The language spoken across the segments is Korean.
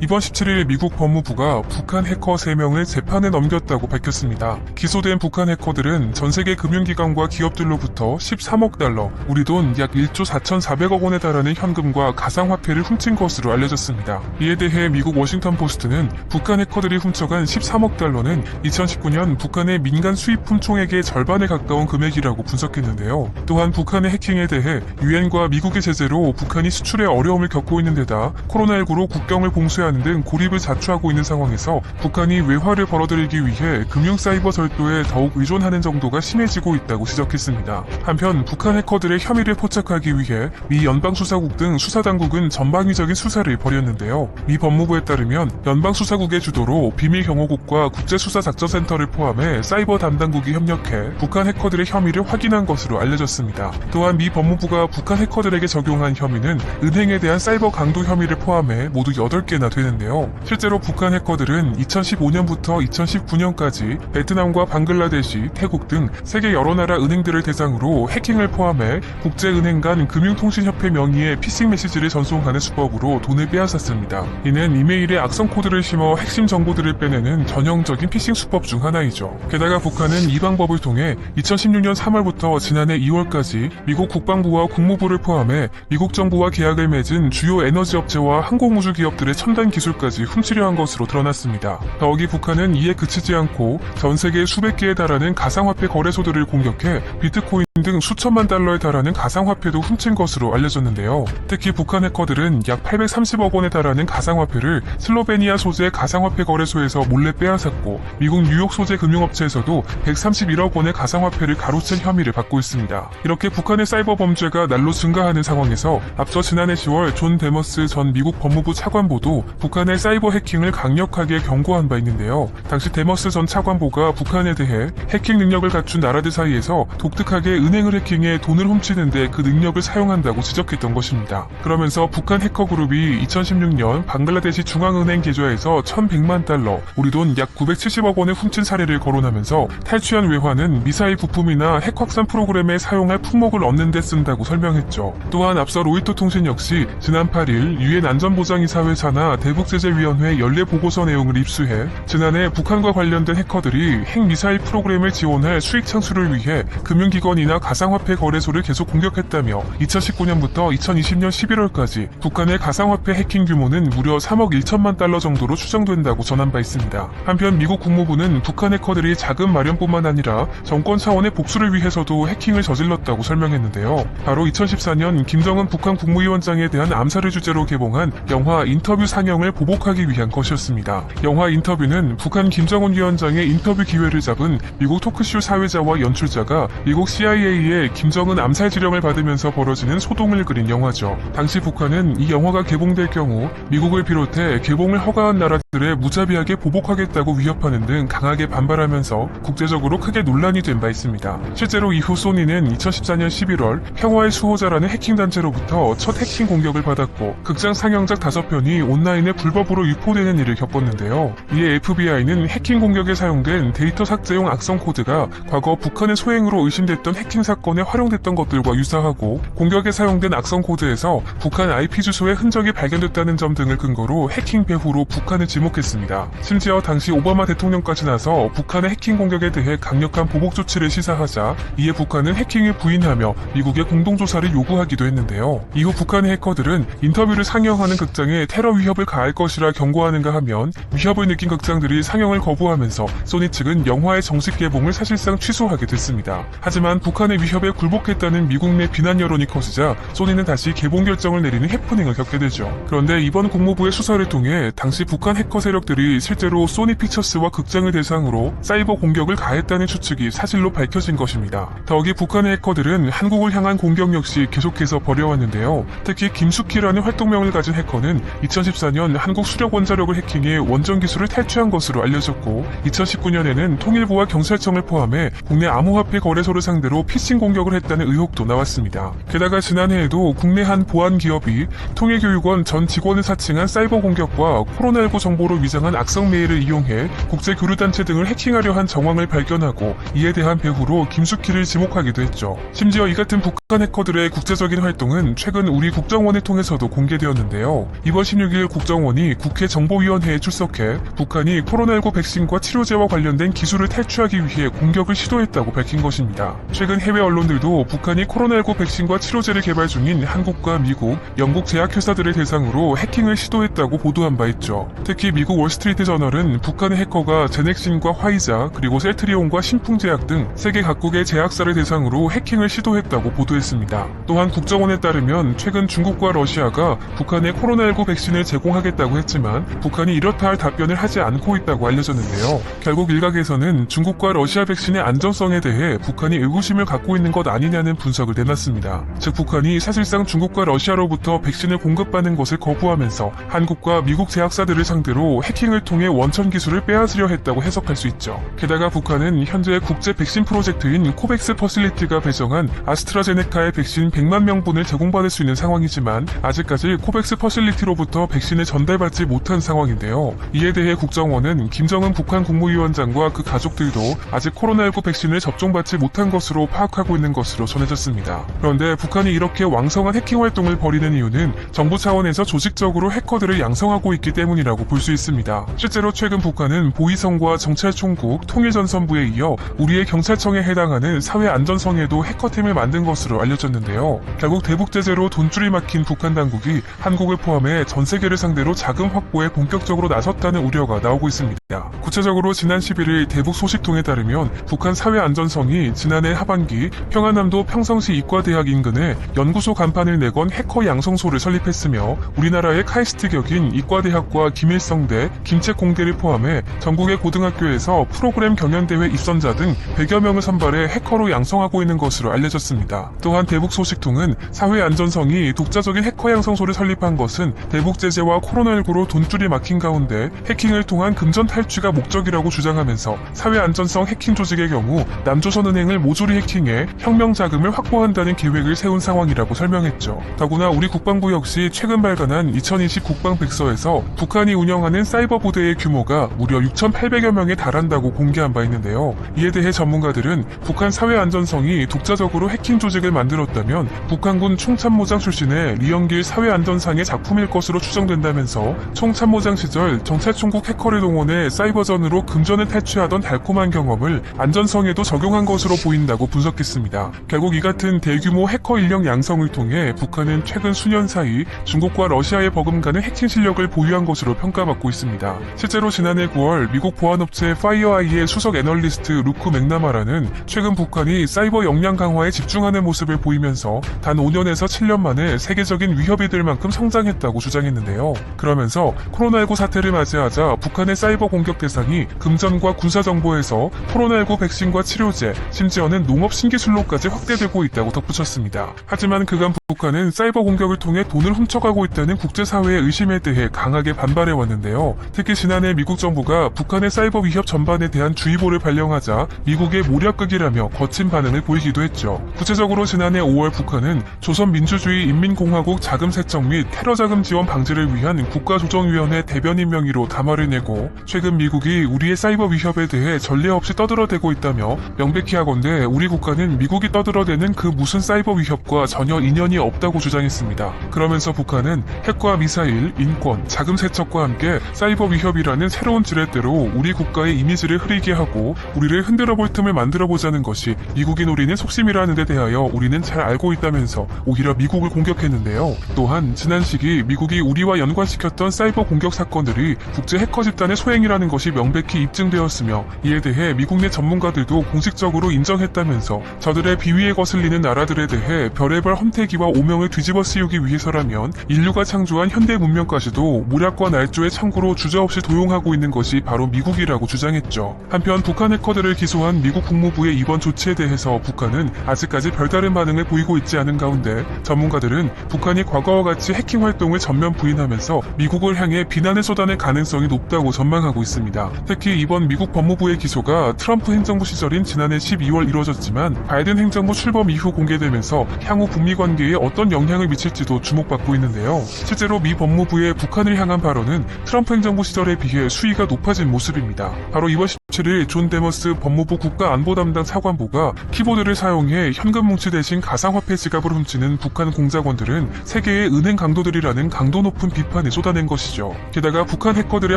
이번 17일 미국 법무부가 북한 해커 3명을 재판에 넘겼다고 밝혔습니다. 기소된 북한 해커들은 전세계 금융기관과 기업들로부터 13억 달러, 우리 돈 약 1조 4,400억 원에 달하는 현금과 가상화폐를 훔친 것으로 알려졌습니다. 이에 대해 미국 워싱턴 포스트는 북한 해커들이 훔쳐간 13억 달러는 2019년 북한의 민간 수입품 총액의 절반에 가까운 금액이라고 분석했는데요. 또한 북한의 해킹에 대해 유엔과 미국의 제재로 북한이 수출에 어려움을 겪고 있는 데다 코로나19로 국경을 봉쇄하는 등 고립을 자초하고 있는 상황에서 북한이 외화를 벌어들이기 위해 금융사이버 절도에 더욱 의존하는 정도가 심해지고 있다고 지적했습니다. 한편 북한 해커들의 혐의를 포착하기 위해 미 연방수사국 등 수사당국은 전방위적인 수사를 벌였는데요. 미 법무부에 따르면 연방수사국의 주도로 비밀경호국과 국제수사작전센터를 포함해 사이버 담당국이 협력해 북한 해커들의 혐의를 확인한 것으로 알려졌습니다. 또한 미 법무부가 북한 해커들에게 적용한 혐의는 은행에 대한 사이버 강도 혐의를 포함해 모두 8개나 되는데요. 실제로 북한 해커들은 2015년부터 2019년까지 베트남과 방글라데시, 태국 등 세계 여러 나라 은행들을 대상으로 해킹을 포함해 국제은행 간 금융통신협회 명의의 피싱 메시지를 전송하는 수법으로 돈을 빼앗았습니다. 이는 이메일에 악성 코드를 심어 핵심 정보들을 빼내는 전형적인 피싱 수법 중 하나이죠. 게다가 북한은 이 방법을 통해 2016년 3월부터 지난해 2월까지 미국 국방부와 국무부를 포함해 미국 정부와 계약을 맺은 주요 에너지 업체와 항공우주 기업들의 첨단 기술까지 훔치려 한 것으로 드러났습니다. 더욱이 북한은 이에 그치지 않고 전 세계 수백 개에 달하는 가상화폐 거래소들을 공격해 비트코인 등 수천만 달러에 달하는 가상화폐도 훔친 것으로 알려졌는데요. 특히 북한 해커들은 약 830억 원에 달하는 가상화폐를 슬로베니아 소재 가상화폐 거래소에서 몰래 빼앗았고 미국 뉴욕 소재 금융업체에서도 131억 원의 가상화폐를 가로챈 혐의를 받고 있습니다. 이렇게 북한의 사이버 범죄가 날로 증가하는 상황에서 앞서 지난해 10월 존 데머스 전 미국 법무부 차관보도 북한의 사이버 해킹을 강력하게 경고한 바 있는데요. 당시 데머스 전 차관보가 북한에 대해 해킹 능력을 갖춘 나라들 사이에서 독특하게 은행을 해킹해 돈을 훔치는데 그 능력을 사용한다고 지적했던 것입니다. 그러면서 북한 해커 그룹이 2016년 방글라데시 중앙은행 계좌에서 1,100만 달러, 우리 돈 약 970억 원을 훔친 사례를 거론하면서 탈취한 외화는 미사일 부품이나 핵 확산 프로그램에 사용할 품목을 얻는 데 쓴다고 설명했죠. 또한 앞서 로이터 통신 역시 지난 8일 유엔 안전보장이사회 산하 대북제재위원회 연례 보고서 내용을 입수해 지난해 북한과 관련된 해커들이 핵미사일 프로그램을 지원할 수익 창출을 위해 금융기관이나 가상화폐 거래소를 계속 공격했다며 2019년부터 2020년 11월까지 북한의 가상화폐 해킹 규모는 무려 3억 1천만 달러 정도로 추정된다고 전한 바 있습니다. 한편 미국 국무부는 북한 해커들이 자금 마련뿐만 아니라 정권 차원의 복수를 위해서도 해킹을 저질렀다고 설명했는데요. 바로 2014년 김정은 북한 국무위원장에 대한 암살을 주제로 개봉한 영화 인터뷰 상영을 보복하기 위한 것이었습니다. 영화 인터뷰는 북한 김정은 위원장의 인터뷰 기회를 잡은 미국 토크쇼 사회자와 연출자가 미국 CIA의 김정은 암살 지령을 받으면서 벌어지는 소동을 그린 영화죠. 당시 북한은 이 영화가 개봉될 경우 미국을 비롯해 개봉을 허가한 나라들에 무자비하게 보복하겠다고 위협하는 등 강하게 반발하면서 국제적으로 크게 논란이 된 바 있습니다. 실제로 이후 소니는 2014년 11월 평화의 수호자라는 해킹단체로부터 첫 해킹 공격을 받았고 극장 상영작 5편이 온라인에 불법으로 유포되는 일을 겪었는데요. 이에 FBI는 해킹 공격에 사용된 데이터 삭제용 악성 코드가 과거 북한의 소행으로 의심됐던 해킹 사건에 활용됐던 것들과 유사하고 공격에 사용된 악성 코드에서 북한 IP 주소의 흔적이 발견됐다는 점 등을 근거로 해킹 배후로 북한을 지목했습니다. 심지어 당시 오바마 대통령까지 나서 북한의 해킹 공격에 대해 강력한 보복 조치를 시사하자 이에 북한은 해킹을 부인하며 미국의 공동조사를 요구하기도 했는데요. 이후 북한의 해커들은 인터뷰를 상영하는 극장에 테러 위협을 가할 것이라 경고하는가 하면 위협을 느낀 극장들이 상영을 거부하면서 소니 측은 영화의 정식 개봉을 사실상 취소하게 됐습니다. 하지만 북한의 위협에 굴복했다는 미국 내 비난 여론이 커지자 소니는 다시 개봉 결정을 내리는 해프닝을 겪게 되죠. 그런데 이번 국무부의 수사를 통해 당시 북한 해커 세력들이 실제로 소니 픽처스와 극장을 대상으로 사이버 공격을 가했다는 추측이 사실로 밝혀진 것입니다. 더욱이 북한의 해커들은 한국을 향한 공격 역시 계속해서 벌여왔는데요. 특히 김숙희라는 활동명을 가진 해커는 2014년 한국 수력원자력을 해킹해 원전 기술을 탈취한 것으로 알려졌고 2019년에는 통일부와 경찰청을 포함해 국내 암호화폐 거래소를 상대로 피싱 공격을 했다는 의혹도 나왔습니다. 게다가 지난해에도 국내 한 보안 기업이 통일교육원 전 직원을 사칭한 사이버 공격과 코로나19 정보로 위장한 악성 메일을 이용해 국제교류단체 등을 해킹하려 한 정황을 발견하고 이에 대한 배후로 김숙희를 지목하기도 했죠. 심지어 이 같은 북한 해커들의 국제적인 활동은 최근 우리 국정원을 통해서도 공개되었는데요. 이번 16일 국정원 국정원이 국회 정보위원회에 출석해 북한이 코로나19 백신과 치료제와 관련된 기술을 탈취하기 위해 공격을 시도했다고 밝힌 것입니다. 최근 해외 언론들도 북한이 코로나19 백신과 치료제를 개발 중인 한국과 미국, 영국 제약회사들을 대상으로 해킹을 시도했다고 보도한 바 있죠. 특히 미국 월스트리트 저널은 북한의 해커가 제넥신과 화이자 그리고 셀트리온과 신풍제약 등 세계 각국의 제약사를 대상으로 해킹을 시도했다고 보도했습니다. 또한 국정원에 따르면 최근 중국과 러시아가 북한에 코로나19 백신을 제공하겠다고 했지만 북한이 이렇다 할 답변을 하지 않고 있다고 알려졌는데요. 결국 일각에서는 중국과 러시아 백신의 안전성에 대해 북한이 의구심을 갖고 있는 것 아니냐는 분석을 내놨습니다. 즉 북한이 사실상 중국과 러시아로부터 백신을 공급받는 것을 거부하면서 한국과 미국 제약사들을 상대로 해킹을 통해 원천 기술을 빼앗으려 했다고 해석할 수 있죠. 게다가 북한은 현재 국제 백신 프로젝트인 코백스 퍼실리티가 배정한 아스트라제네카의 백신 100만 명분을 제공받을 수 있는 상황이지만 아직까지 코백스 퍼실리티로부터 백신을 전달받지 못한 상황인데요. 이에 대해 국정원은 김정은 북한 국무위원장과 그 가족들도 아직 코로나19 백신을 접종받지 못한 것으로 파악하고 있는 것으로 전해졌습니다. 그런데 북한이 이렇게 왕성한 해킹 활동을 벌이는 이유는 정부 차원에서 조직적으로 해커들을 양성하고 있기 때문이라고 볼 수 있습니다. 실제로 최근 북한은 보위성과 정찰총국, 통일전선부에 이어 우리의 경찰청에 해당하는 사회안전성에도 해커팀을 만든 것으로 알려졌는데요. 결국 대북 제재로 돈줄이 막힌 북한 당국이 한국을 포함해 전 세계를 상대로 자금 확보에 본격적으로 나섰다는 우려가 나오고 있습니다. 구체적으로 지난 11일 대북 소식통에 따르면 북한 사회안전성이 지난해 하반기 평안남도 평성시 이과대학 인근에 연구소 간판을 내건 해커 양성소를 설립했으며 우리나라의 카이스트 격인 이과대학과 김일성대, 김책공대를 포함해 전국의 고등학교에서 프로그램 경연대회 입선자 등 100여 명을 선발해 해커로 양성하고 있는 것으로 알려졌습니다. 또한 대북 소식통은 사회안전성이 독자적인 해커 양성소를 설립한 것은 대북 제재와 코로나19로 돈줄이 막힌 가운데 해킹을 통한 금전 탈취가 목적이라고 주장하면서 사회안전성 해킹 조직의 경우 남조선은행을 모조리 해킹해 혁명 자금을 확보한다는 계획을 세운 상황이라고 설명했죠. 더구나 우리 국방부 역시 최근 발간한 2020 국방백서에서 북한이 운영하는 사이버 부대의 규모가 무려 6,800여 명에 달한다고 공개한 바 있는데요. 이에 대해 전문가들은 북한 사회안전성이 독자적으로 해킹 조직을 만들었다면 북한군 총참모장 출신의 리영길 사회안전상의 작품일 것으로 추정된다면서 총참모장 시절 정찰총국 해커를 동원해 사이버전으로 금전을 탈취하던 달콤한 경험을 안전성에도 적용한 것으로 보인다고 분석했습니다. 결국 이 같은 대규모 해커 인력 양성을 통해 북한은 최근 수년 사이 중국과 러시아에 버금가는 해킹 실력을 보유한 것으로 평가받고 있습니다. 실제로 지난해 9월 미국 보안업체 파이어아이의 수석 애널리스트 루크 맥나마라는 최근 북한이 사이버 역량 강화에 집중하는 모습을 보이면서 단 5년에서 7년 만에 세계적인 위협이 될 만큼 성장했다고 주장했는데요. 그러면서 코로나19 사태를 맞이하자 북한의 사이버 공격 대상이 금전과 군사정보에서 코로나19 백신과 치료제, 심지어는 농업 신기술로까지 확대되고 있다고 덧붙였습니다. 하지만 그간 북한은 사이버 공격을 통해 돈을 훔쳐가고 있다는 국제사회의 의심에 대해 강하게 반발해왔는데요. 특히 지난해 미국 정부가 북한의 사이버 위협 전반에 대한 주의보를 발령하자 미국의 모략극이라며 거친 반응을 보이기도 했죠. 구체적으로 지난해 5월 북한은 조선민주주의 인민공화국 자금세척 및 테러자금 지원 방지를 위한 국가조정위원회 대변인 명의로 담화를 내고 최근 미국이 우리의 사이버 위협에 대해 전례 없이 떠들어대고 있다며 명백히 하건대 우리 국가는 미국이 떠들어대는 그 무슨 사이버 위협과 전혀 인연이 없다고 주장했습니다. 그러면서 북한은 핵과 미사일, 인권, 자금 세척과 함께 사이버 위협이라는 새로운 지렛대로 우리 국가의 이미지를 흐리게 하고 우리를 흔들어볼 틈을 만들어보자는 것이 미국이 노리는 속셈이라는 데 대하여 우리는 잘 알고 있다면서 오히려 미국을 공격했는데요. 또한 지난 시기 미국이 우리와 연관시켰던 사이버 공격 사건들이 국제 해커 집단의 소행이라는 것이 명백히 입증되었으며 이에 대해 미국 내 전문가들도 공식적으로 인정했다면서 저들의 비위에 거슬리는 나라들에 대해 별의별 험태기와 오명을 뒤집어 씌우기 위해서라면 인류가 창조한 현대 문명까지도 모략과 날조의 창고로 주저없이 도용하고 있는 것이 바로 미국이라고 주장했죠. 한편 북한 해커들을 기소한 미국 국무부의 이번 조치에 대해서 북한은 아직까지 별다른 반응을 보이고 있지 않은 가운데 전문가들은 북한이 과거와 같이 해킹 활동을 전면 부인하면서 미국을 향해 비난을 쏟아낼 가능성이 높다고 전망하고 있습니다. 특히 이번 미국 법무부의 기소가 트럼프 행정부 시절인 지난해 12월 이루어졌지만 바이든 행정부 출범 이후 공개되면서 향후 북미 관계에 어떤 영향을 미칠지도 주목받고 있는데요. 실제로 미 법무부의 북한을 향한 발언은 트럼프 행정부 시절에 비해 수위가 높아진 모습입니다. 바로 이번 7일 존 데머스 법무부 국가안보담당 차관보가 키보드를 사용해 현금 뭉치 대신 가상화폐 지갑을 훔치는 북한 공작원들은 세계의 은행 강도들이라는 강도 높은 비판을 쏟아낸 것이죠. 게다가 북한 해커들의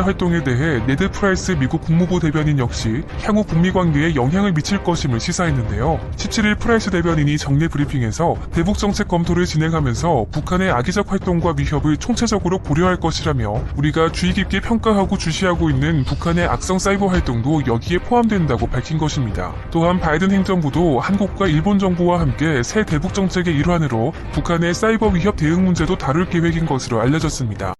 활동에 대해 네드 프라이스 미국 국무부 대변인 역시 향후 북미 관계에 영향을 미칠 것임을 시사했는데요. 17일 프라이스 대변인이 정례 브리핑에서 대북 정책 검토를 진행하면서 북한의 악의적 활동과 위협을 총체적으로 고려할 것이라며 우리가 주의 깊게 평가하고 주시하고 있는 북한의 악성 사이버 활동도 여기에 포함된다고 밝힌 것입니다. 또한 바이든 행정부도 한국과 일본 정부와 함께 새 대북 정책의 일환으로 북한의 사이버 위협 대응 문제도 다룰 계획인 것으로 알려졌습니다.